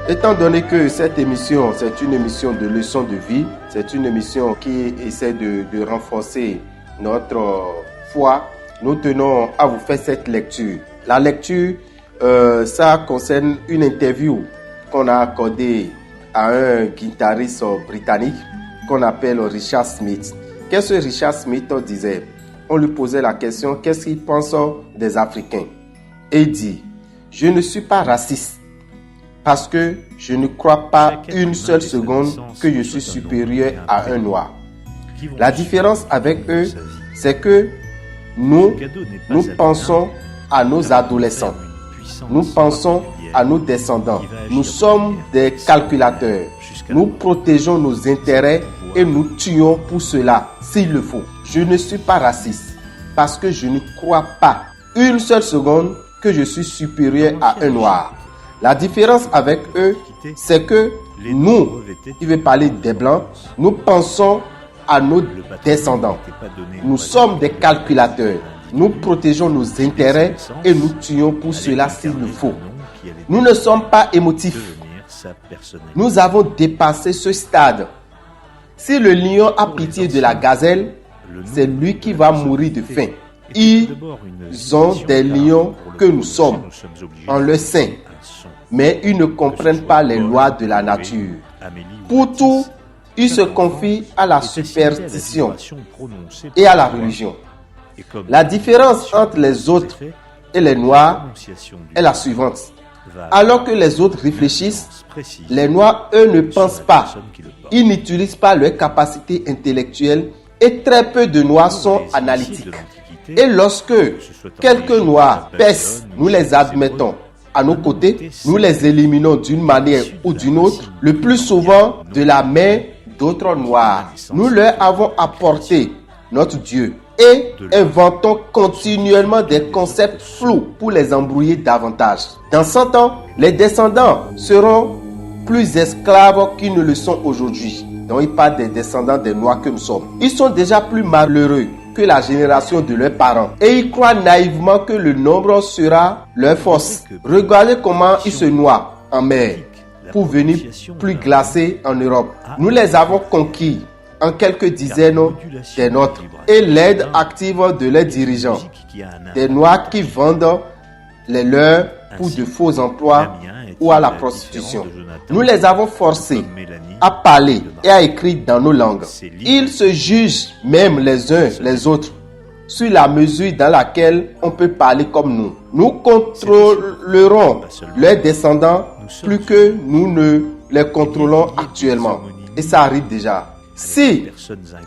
Étant donné que cette émission, c'est une émission de leçons de vie, c'est une émission qui essaie de renforcer notre foi, nous tenons à vous faire cette lecture. La lecture, ça concerne une interview qu'on a accordée à un guitariste britannique qu'on appelle Richard Smith. Qu'est-ce que Richard Smith disait? On lui posait la question, qu'est-ce qu'il pense des Africains? Et il dit, je ne suis pas raciste parce que je ne crois pas une seule seconde que je suis supérieur à un noir. La différence avec eux, c'est que nous pensons à nos adolescents. Nous pensons à nos descendants. Nous sommes des calculateurs. Nous protégeons nos intérêts et nous tuons pour cela, s'il le faut. Je ne suis pas raciste parce que je ne crois pas une seule seconde que je suis supérieur à un noir. La différence avec eux, c'est que nous, il veut parler des Blancs, nous pensons à nos descendants. Nous sommes des calculateurs. Nous protégeons nos intérêts et nous tuons pour cela s'il le faut. Nous ne sommes pas émotifs. Nous avons dépassé ce stade. Si le lion a pitié de la gazelle, c'est lui qui va mourir de faim. Ils ont des lions que nous sommes en leur sein, mais ils ne comprennent pas les lois de la nature. Pour tout, ils se confient à la superstition et à la religion. La différence entre les autres et les noirs est la suivante. Alors que les autres réfléchissent, les noirs, eux, ne pensent pas. Ils n'utilisent pas leurs capacités intellectuelles et très peu de noirs sont analytiques. Et lorsque quelques noirs pèsent, nous les admettons à nos côtés, nous les éliminons d'une manière ou d'une autre, le plus souvent de la main d'autres noirs. Nous leur avons apporté notre Dieu et inventons continuellement des concepts flous pour les embrouiller davantage. Dans 100 ans, les descendants seront plus esclaves qu'ils ne le sont aujourd'hui. Donc il parle des descendants des noirs que nous sommes. Ils sont déjà plus malheureux que la génération de leurs parents. Et ils croient naïvement que le nombre sera leur force. Regardez comment ils se noient en mer pour venir plus glacés en Europe. Nous les avons conquis en quelques dizaines des nôtres et l'aide active de leurs dirigeants. Des noirs qui vendent les leurs pour de faux emplois ou à la prostitution. Nous les avons forcés à parler et à écrire dans nos langues. Ils se jugent même les uns les autres sur la mesure dans laquelle on peut parler comme nous. Nous contrôlerons leurs descendants plus que nous ne les contrôlons actuellement. Et ça arrive déjà. Si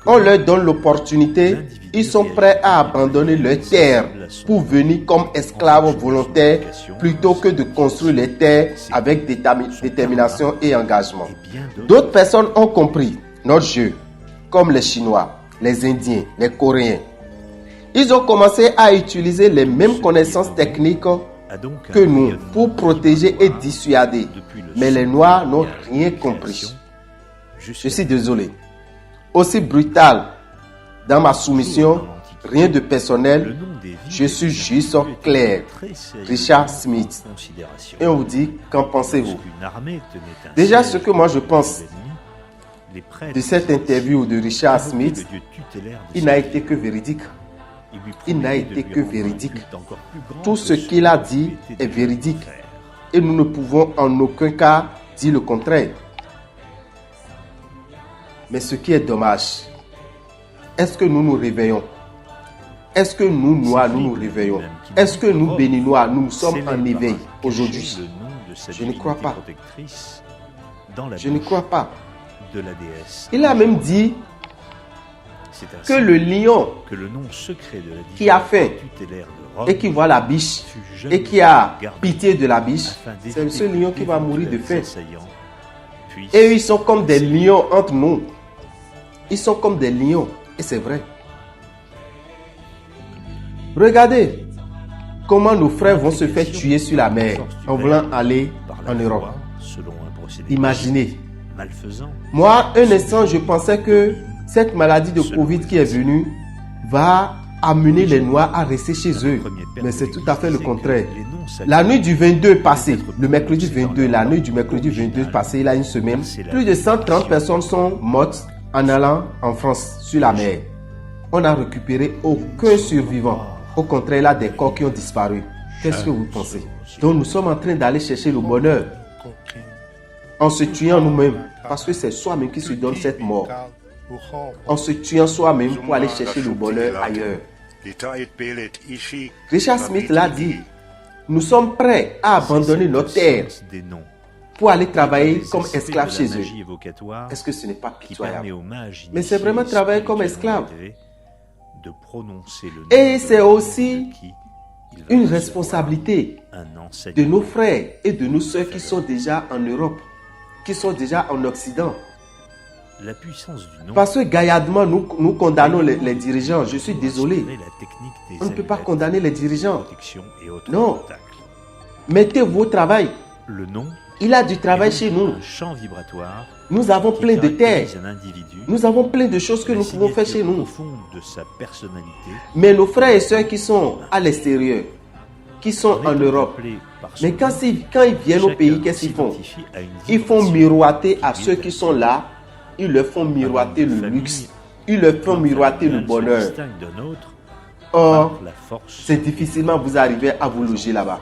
on leur donne l'opportunité, ils sont prêts à abandonner leur terre pour venir comme esclaves volontaires plutôt que de construire les terres avec détermination et engagement. D'autres personnes ont compris notre jeu, comme les Chinois, les Indiens, les Coréens. Ils ont commencé à utiliser les mêmes connaissances techniques que nous pour protéger et dissuader. Mais les Noirs n'ont rien compris. Je suis désolé. Aussi brutal dans ma soumission, rien de personnel, je suis juste clair. Richard Smith. Et on vous dit, qu'en pensez-vous? Déjà, ce que moi je pense de cette interview de Richard Smith, il n'a été que véridique. Il n'a été que véridique. Tout ce qu'il a dit est véridique. Et nous ne pouvons en aucun cas dire le contraire. Mais ce qui est dommage, est-ce que nous nous réveillons? Est-ce que nous, Noirs, nous nous réveillons? Est-ce que nous, Béninois, nous sommes en éveil aujourd'hui? Je ne crois pas. Je ne crois pas. Il a même dit que le lion qui a faim et qui voit la biche et qui a pitié de la biche, c'est ce lion qui va mourir de faim. Et ils sont comme des lions entre nous. Ils sont comme des lions. Et c'est vrai. Regardez comment nos frères vont se faire tuer sur la mer en voulant aller en Europe. Imaginez. Moi, un instant, je pensais que cette maladie de Covid qui est venue va amener les Noirs à rester chez eux. Mais c'est tout à fait le contraire. La nuit du 22 passé, le mercredi 22, la nuit du mercredi 22 passé, il y a une semaine, plus de 130 personnes sont mortes en allant en France sur la mer. On n'a récupéré aucun survivant. Au contraire, il y a des corps qui ont disparu. Qu'est-ce que vous pensez? Donc nous sommes en train d'aller chercher le bonheur en se tuant nous-mêmes, parce que c'est soi-même qui se donne cette mort. En se tuant soi-même pour aller chercher le bonheur ailleurs. Richard Smith l'a dit, nous sommes prêts à abandonner notre terre pour aller travailler comme esclaves chez eux. Est-ce que ce n'est pas pitoyable? Mais c'est vraiment travailler comme esclave. Et c'est aussi une responsabilité de nos frères et de nos sœurs qui sont déjà en Europe, qui sont déjà en Occident. Parce que gaillardement, nous condamnons les dirigeants. Je suis désolé. On ne peut pas condamner les dirigeants. Non. Mettez-vous au travail. Il a du travail chez nous. Nous avons plein de terres. Nous avons plein de choses que nous pouvons faire chez nous. Mais nos frères et sœurs qui sont à l'extérieur, qui sont en Europe, mais quand ils viennent au pays, qu'est-ce qu'ils font? Ils font miroiter à ceux qui sont là. Ils leur font miroiter le luxe. Ils leur font miroiter le bonheur. Or, c'est difficilement vous arrivez à vous loger là-bas.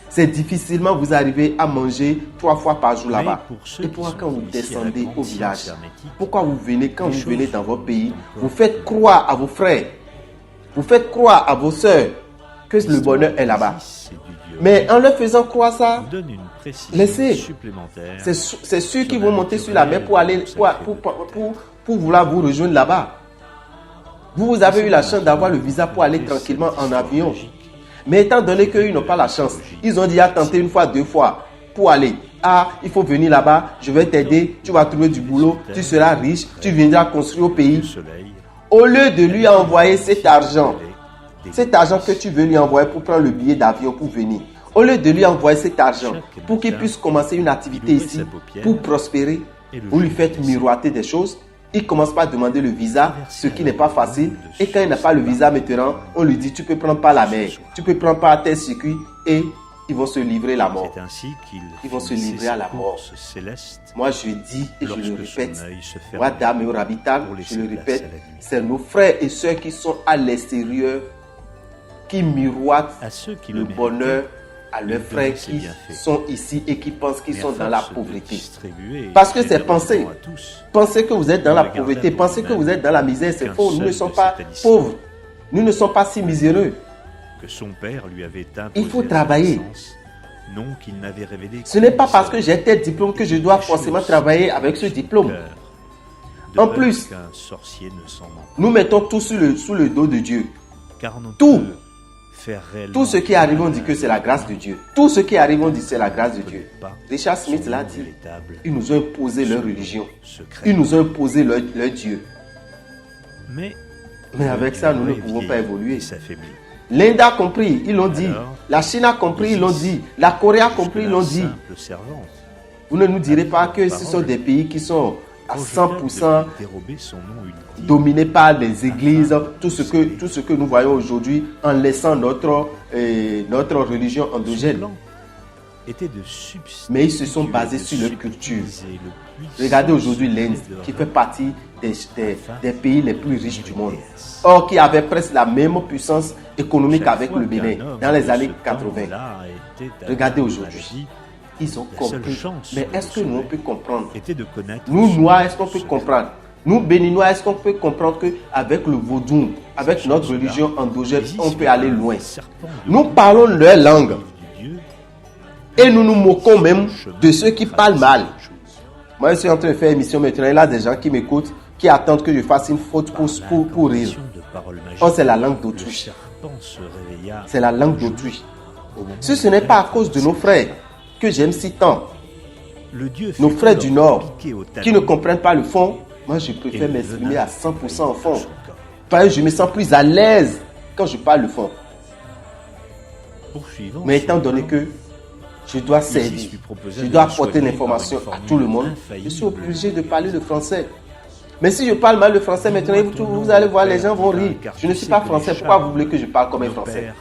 C'est difficilement vous arrivez à manger 3 fois par jour là-bas. Et pourquoi quand vous descendez au village, pourquoi vous venez, quand vous venez dans votre pays, vous faites croire à vos frères, vous faites croire à vos sœurs que le bonheur est là-bas. Mais en leur faisant croire ça, laissez. C'est sûr qu'ils vont monter sur la mer pour aller pour vouloir vous rejoindre là-bas. Vous avez eu la chance d'avoir le visa pour aller tranquillement en avion. Mais étant donné qu'ils n'ont pas la chance, ils ont déjà tenté 1 fois, 2 fois pour aller. Ah, il faut venir là-bas, je vais t'aider, tu vas trouver du boulot, tu seras riche, tu viendras construire au pays. Au lieu de lui envoyer cet argent que tu veux lui envoyer pour prendre le billet d'avion pour venir, au lieu de lui envoyer cet argent pour qu'il puisse commencer une activité ici, pour prospérer, vous lui faites miroiter des choses. Il commence par demander le visa, ce qui n'est pas facile. Et quand il n'a pas le visa maintenant, on lui dit tu peux prendre par la mer, tu peux prendre par tel circuit et ils vont se livrer la mort. Ils vont se livrer à la mort. Moi je dis et je le répète, moi Dame et Orabital, je le répète, c'est nos frères et sœurs qui sont à l'extérieur qui miroitent le bonheur à leurs frères qui sont ici et qui pensent qu'ils sont dans la pauvreté. Parce que c'est penser. Pensez que vous êtes dans la pauvreté, pensez que vous êtes dans la misère, c'est faux. Nous ne sommes pas pauvres. Nous ne sommes pas si miséreux. Il faut travailler. Ce n'est pas parce que j'ai tel diplôme que je dois forcément travailler avec ce diplôme. En plus, nous mettons tout sous le dos de Dieu. Tout ce qui arrive, on dit que c'est la grâce de Dieu. Tout ce qui arrive, on dit que c'est la grâce de Dieu. Richard Smith l'a dit. Ils nous ont imposé leur religion. Ils nous ont imposé leur Dieu. Mais avec ça, nous ne pouvons pas évoluer. L'Inde a compris, ils l'ont dit. La Chine a compris, ils l'ont dit. La Corée a compris, ils l'ont dit. Vous ne nous direz pas que ce sont des pays qui sont à 100% dominés par les églises, tout ce que nous voyons aujourd'hui en laissant notre religion endogène. Mais ils se sont basés sur leur culture. Regardez aujourd'hui l'Inde qui fait partie des pays les plus riches du monde. Or qui avait presque la même puissance économique avec le Bénin dans les années 80. Regardez aujourd'hui. Ils ont compris. Mais est-ce que nous on peut comprendre? Nous Noirs, est-ce qu'on peut comprendre? Nous Béninois, est-ce qu'on peut comprendre qu'avec le vaudou, avec notre religion endogène, on peut aller loin? Nous parlons leur langue. Et nous nous moquons même de ceux qui parlent mal. Moi, je suis en train de faire une émission maintenant. Il y a des gens qui m'écoutent, qui attendent que je fasse une faute pour rire. Oh, c'est la langue d'autrui. C'est la langue d'autrui. Si ce n'est pas à cause de nos frères que j'aime si tant, nos frères du Nord qui ne comprennent pas le fond, moi je préfère m'exprimer à 100% en fond. Parce que je me sens plus à l'aise quand je parle le fond. Mais étant donné que je dois servir, je dois apporter l'information à tout le monde, je suis obligé de parler le français. Mais si je parle mal le français maintenant, vous allez voir, les gens vont rire. Je ne suis pas français, pourquoi vous voulez que je parle comme un français?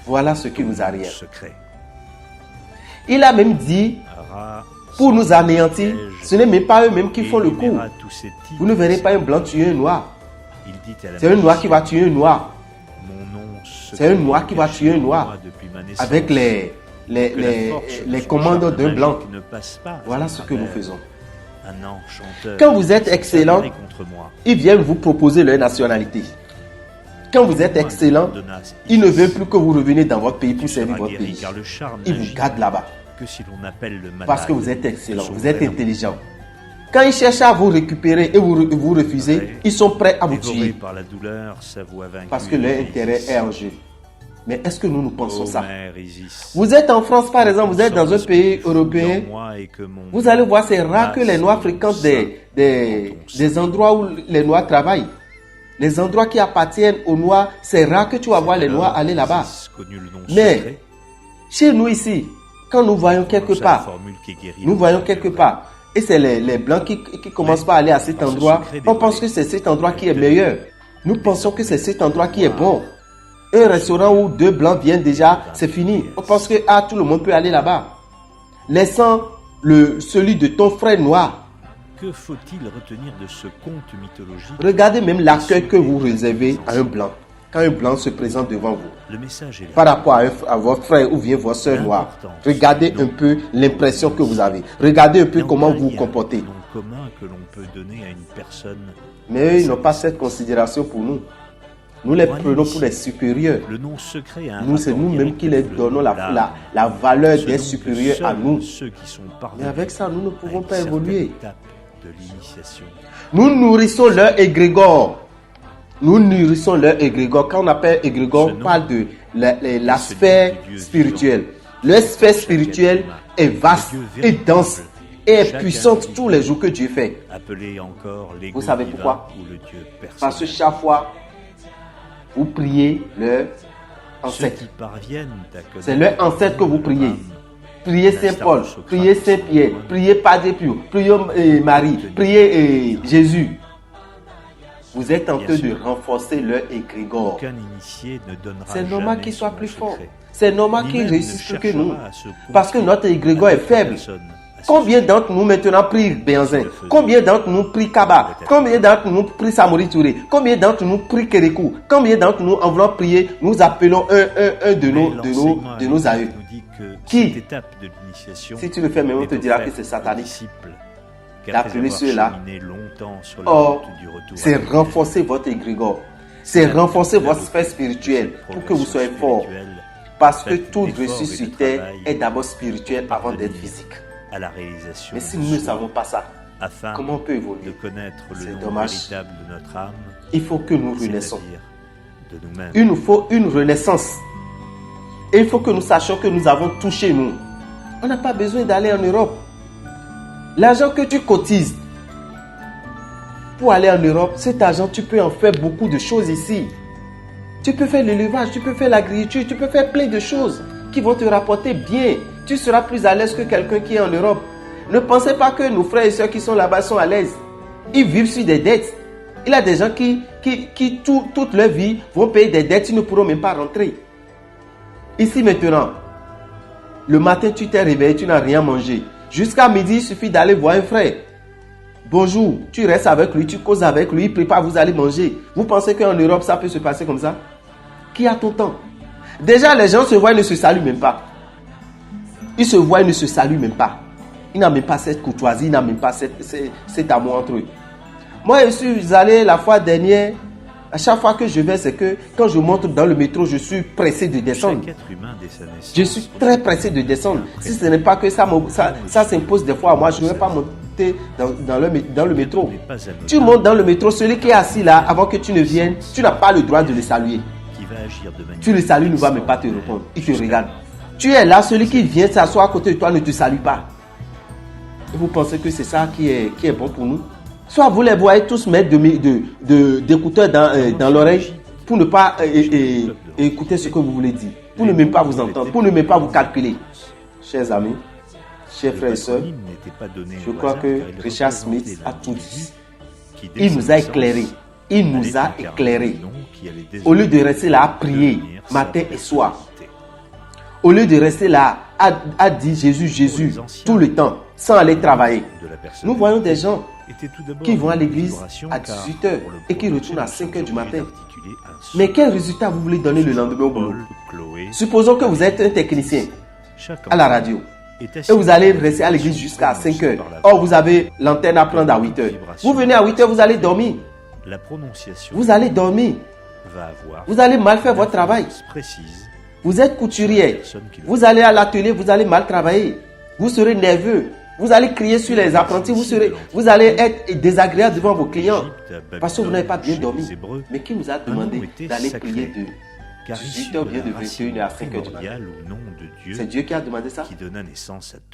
Voilà ce qui nous arrive. Il a même dit, pour nous anéantir, ce n'est même pas eux-mêmes qui font le coup. Vous ne verrez pas un blanc tuer un noir. C'est un noir qui va tuer un noir. C'est un noir qui va tuer un noir avec les commandes d'un blanc. Voilà ce que nous faisons. Quand vous êtes excellent, ils viennent vous proposer leur nationalité. Quand vous êtes excellent, ils ne veulent plus que vous reveniez dans votre pays pour servir votre pays. Ils vous gardent là-bas. Parce que vous êtes excellent, vous êtes intelligent. Quand ils cherchent à vous récupérer et vous refusez, ils sont prêts à vous tuer. Parce que leur intérêt est en jeu. Mais est-ce que nous pensons ça? Vous êtes en France, par exemple, vous êtes dans un pays européen. Vous allez voir, c'est rare que les Noirs fréquentent des endroits où les Noirs travaillent. Les endroits qui appartiennent aux Noirs, c'est rare que tu vas voir les Noirs aller là-bas. Mais chez nous ici, quand nous voyons quelque part, et c'est les Blancs qui commencent par aller à cet endroit, on pense que c'est cet endroit qui est meilleur. Nous pensons que c'est cet endroit qui est bon. Un restaurant où 2 Blancs viennent déjà, c'est fini. On pense que tout le monde peut aller là-bas. Laissant celui de ton frère noir. Que faut-il retenir de ce conte mythologique? Regardez même l'accueil que vous réservez à un Blanc. Quand un Blanc se présente devant vous. Le message est là. Par rapport à votre frère ou bien votre soeur noire. Regardez un peu l'impression que vous avez. Regardez un peu comment vous vous comportez. Un nom commun que l'on peut donner à une personne. Mais eux, ils n'ont pas cette considération pour nous. Nous les prenons pour des supérieurs. Le nom secret a un nous, c'est nous-mêmes qui les donnons la valeur des supérieurs à nous. Mais avec ça, nous ne pouvons pas évoluer. Nous nourrissons leur égrégore. Nous nourrissons leur égrégore. Quand on appelle égrégore, on parle de la sphère spirituelle. Leur sphère spirituelle est vaste et dense et est puissante tous les jours que Dieu fait. Vous savez pourquoi? Parce que chaque fois, vous priez leur ancêtre. C'est leur ancêtre que vous priez. Priez Saint Paul, priez Saint Pierre, priez Padre Pio, priez Marie, priez Jésus. Vous êtes en train de renforcer leur égrégore. C'est normal qu'ils soient plus forts. C'est normal qu'ils réussissent plus que nous. Parce que notre égrégore est faible. Combien d'entre nous maintenant prient Béanzin? Combien d'entre nous prient Kaba? Combien d'entre nous prient Samori Touré? Combien d'entre nous prient Kérékou? Combien d'entre nous, en voulant prier, nous appelons un de nos aïeux? Qui? Si tu le fais, même on te dira que c'est satanique. D'appeler ceux-là. Or, c'est renforcer votre égrégore. C'est renforcer votre sphère spirituelle pour que vous soyez fort. Parce que toute réussite sur terre est d'abord spirituelle avant d'être physique. Mais si nous ne savons pas ça, comment on peut évoluer? C'est dommage. Il faut que nous renaissons. Il nous faut une renaissance. Et il faut que nous sachions que nous avons tout chez nous. On n'a pas besoin d'aller en Europe. L'argent que tu cotises pour aller en Europe, cet argent, tu peux en faire beaucoup de choses ici. Tu peux faire l'élevage, tu peux faire l'agriculture, tu peux faire plein de choses qui vont te rapporter bien. Tu seras plus à l'aise que quelqu'un qui est en Europe. Ne pensez pas que nos frères et sœurs qui sont là-bas sont à l'aise. Ils vivent sur des dettes. Il y a des gens qui toute leur vie vont payer des dettes, ils ne pourront même pas rentrer. Ici maintenant, le matin tu t'es réveillé, tu n'as rien mangé. Jusqu'à midi, il suffit d'aller voir un frère. Bonjour, tu restes avec lui, tu causes avec lui, il prépare, vous allez manger. Vous pensez qu'en Europe, ça peut se passer comme ça? Qui a ton temps? Déjà, les gens se voient et ne se saluent même pas. Ils se voient et ne se saluent même pas. Ils n'ont même pas cette courtoisie, ils n'ont même pas cet amour entre eux. Moi, je suis allé la fois dernière. À chaque fois que je vais, c'est que quand je monte dans le métro, je suis pressé de descendre. Je suis très pressé de descendre. Si ce n'est pas que ça s'impose des fois à moi, je ne vais pas monter dans le métro. Tu montes dans le métro, celui qui est assis là, avant que tu ne viennes, tu n'as pas le droit de le saluer. Tu le salues, il ne va même pas te répondre. Il te regarde. Tu es là, celui qui vient s'asseoir à côté de toi ne te salue pas. Et vous pensez que c'est ça qui est bon pour nous? Soit vous les voyez tous mettre d'écouteurs dans l'oreille pour ne pas écouter ce que vous voulez dire, pour ne même pas vous entendre, pour ne même pas vous calculer. Chers amis, chers frères et sœurs, je crois que Richard Smith a tout dit. Il nous a éclairés. Il nous a éclairés. Au lieu de rester là à prier matin et soir. Au lieu de rester là à dire Jésus, Jésus tout le temps sans aller travailler. Nous voyons des gens qui vont à l'église à 18h et qui retournent à 5h du matin. Mais quel résultat vous voulez donner le lendemain au boulot? Supposons que vous êtes un technicien à la radio et vous allez rester à l'église jusqu'à 5h. Or, vous avez l'antenne à prendre à 8h. Vous venez à 8h, vous allez dormir. Vous allez dormir. Vous allez mal faire votre travail. Vous êtes couturier. Vous allez à l'atelier, vous allez mal travailler. Vous serez nerveux. Vous allez crier sur les apprentis. Vous allez être désagréable devant vos clients. Parce que vous n'avez pas bien dormi. Mais qui vous a demandé d'aller prier de 18h bien de 21h à 5h du matin? C'est Dieu qui a demandé ça.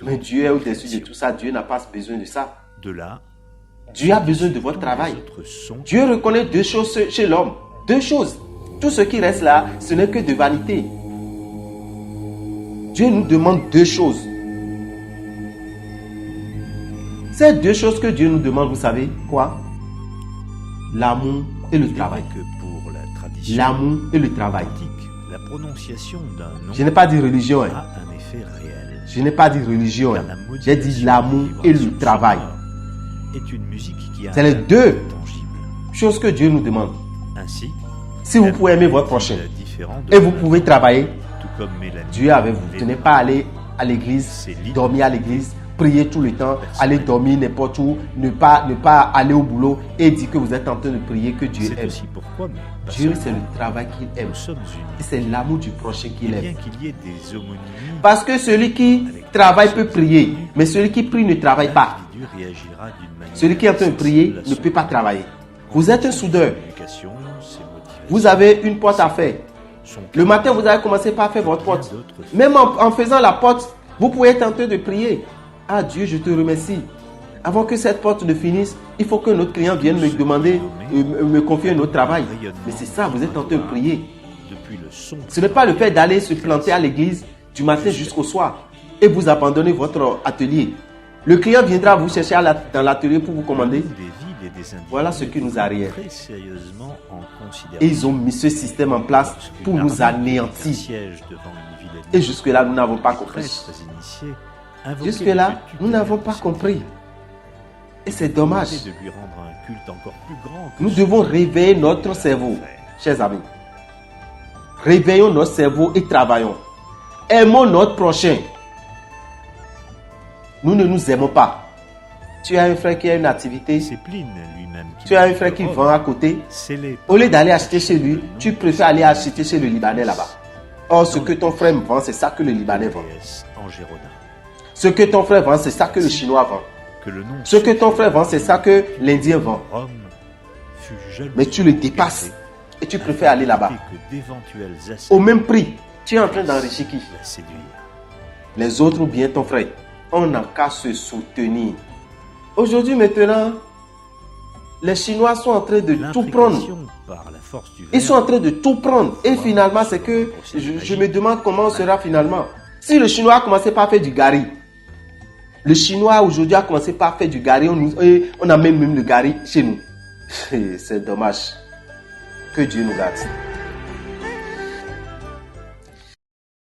Mais Dieu est au-dessus de tout ça. Dieu n'a pas besoin de ça. Dieu a besoin de votre travail. Dieu reconnaît deux choses chez l'homme. Deux choses. Tout ce qui reste là, ce n'est que de vanité. Dieu nous demande deux choses. Ces deux choses que Dieu nous demande, vous savez quoi? L'amour et le travail. L'amour et le travail. La prononciation d'un nom Je n'ai pas dit religion. a un effet réel. Je n'ai pas dit religion. J'ai dit l'amour et le travail. Est une musique qui a C'est les deux tangible. choses que Dieu nous demande. Ainsi, Si vous pouvez aimer votre prochain différent de et vous pouvez travailler, tout comme Mélanie. Dieu est avec vous. Vous n'êtes pas aller à l'église, dormir à l'église, prier tout le temps, aller dormir n'importe où, ne pas aller au boulot et dire que vous êtes en train de prier que Dieu C'est aime. aussi pourquoi, mais pas Dieu, seulement, c'est le travail qu'il aime. nous sommes unis. Et c'est l'amour du prochain qu'il Bien aime. qu'il y ait des homonymies, Parce que celui qui travaille peut prier, mais celui qui prie ne travaille pas. l'individu réagira d'une manière Celui qui est en train de prier sensible à ne son peut pas travailler. Vous êtes un soudeur. éducation, ses motivations, Vous avez une porte à faire. son Le matin, vous allez commencer par faire votre bien porte. d'autres Même en faisant la porte, vous pouvez être en train de prier. Ah Dieu, je te remercie. Avant que cette porte ne finisse, il faut que notre client vienne me demander, me confier un autre travail. Mais c'est ça, vous êtes en train de prier. depuis le son Ce n'est pas le fait d'aller se planter à l'église du matin jusqu'au soir et vous abandonner votre atelier. Le client viendra vous chercher dans l'atelier pour vous commander. des villes et des individus Voilà ce qui nous arrive. très sérieusement en considération. Et ils ont mis ce système en place pour nous anéantir. Siège devant une ville Et jusque-là, nous n'avons pas compris. prêtres initiés, invoqués Jusque-là, depuis nous n'avons pas toute compris. Et c'est dommage. de lui rendre un culte encore plus grand que Nous celui devons de réveiller notre cerveau, chers amis. Réveillons notre cerveau et travaillons. Aimons notre prochain. Nous ne nous aimons pas. Tu as un frère qui a une activité. C'est Pline lui-même qui Tu as un frère qui vend à côté. scellé Au lieu d'aller acheter chez lui, tu préfères aller acheter chez le Libanais là-bas. Or, ce que ton frère vend, c'est ça que le Libanais vend. en Gérodin. Ce que ton frère vend, c'est ça que le Chinois vend. Que le nom Ce que ton frère vend, c'est ça que l'Indien vend. Rome fut jaloux Mais tu le dépasses et tu préfères aller là-bas. que d'éventuels assauts Au même prix, tu es en train d'enrichir qui? la séduire. Les autres ou bien ton frère. On n'a qu'à se soutenir. Aujourd'hui, maintenant, les Chinois sont en train de tout prendre. L'imprégnation par la force du Ils sont verbe en train de tout prendre. Et finalement, c'est que je me demande comment on sera finalement. Si le Chinois a commencé par faire du gari, le Chinois aujourd'hui a commencé par faire du gari, on a même le gari chez nous. C'est dommage. Que Dieu nous garde.